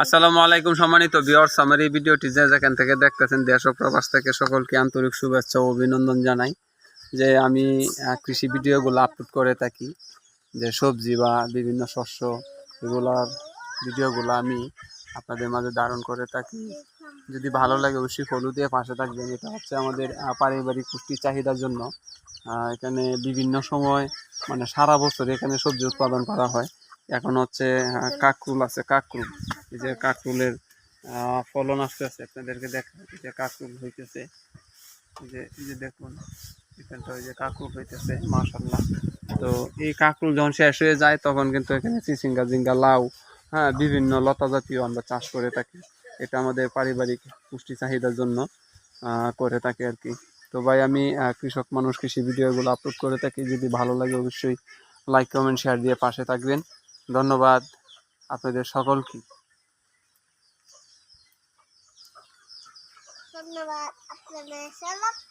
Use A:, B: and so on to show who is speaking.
A: আসসালামু আলাইকুম সম্মানিত ভিউয়ার্স, আমার এই ভিডিওটি যে যেখান থেকে দেখতেছেন দেশ ও প্রবাস থেকে সকলকে আন্তরিক শুভেচ্ছা ও অভিনন্দন জানাই। যে আমি কৃষি ভিডিওগুলো আপলোড করে থাকি, যে সবজি বা বিভিন্ন শস্য, এগুলার ভিডিওগুলো আমি আপনাদের মাঝে ধারণ করে থাকি। যদি ভালো লাগে অবশ্যই ফলো দিয়ে পাশে থাকবেন। এটা হচ্ছে আমাদের পারিবারিক পুষ্টির চাহিদার জন্য। এখানে বিভিন্ন সময় মানে সারা বছর এখানে সবজি উৎপাদন করা হয়। এখন হচ্ছে কাকরুল আছে, কাকরুল, এই যে কাকরুলের ফলন আসতেছে, আপনাদেরকে দেখা, এই যে কাকরুল হইতেছে, এই যে দেখুন এখানটা, ওই যে কাকরুল হইতেছে মাশাআল্লাহ। তো এই কাকরুল যখন শেষ হয়ে যায় তখন কিন্তু এখানে চিচিঙ্গা, জিঙ্গা, লাউ, হ্যাঁ, বিভিন্ন লতা জাতীয় আমরা চাষ করে থাকি। এটা আমাদের পারিবারিক পুষ্টি চাহিদার জন্য করে থাকি আর কি। তো ভাই, আমি কৃষক মানুষ, কৃষি ভিডিওগুলো আপলোড করে থাকি। যদি ভালো লাগে অবশ্যই লাইক, কমেন্ট, শেয়ার দিয়ে পাশে থাকবেন। ধন্যবাদ আপনাদের সকলকে।
B: ধন্যবাদ আপনাদের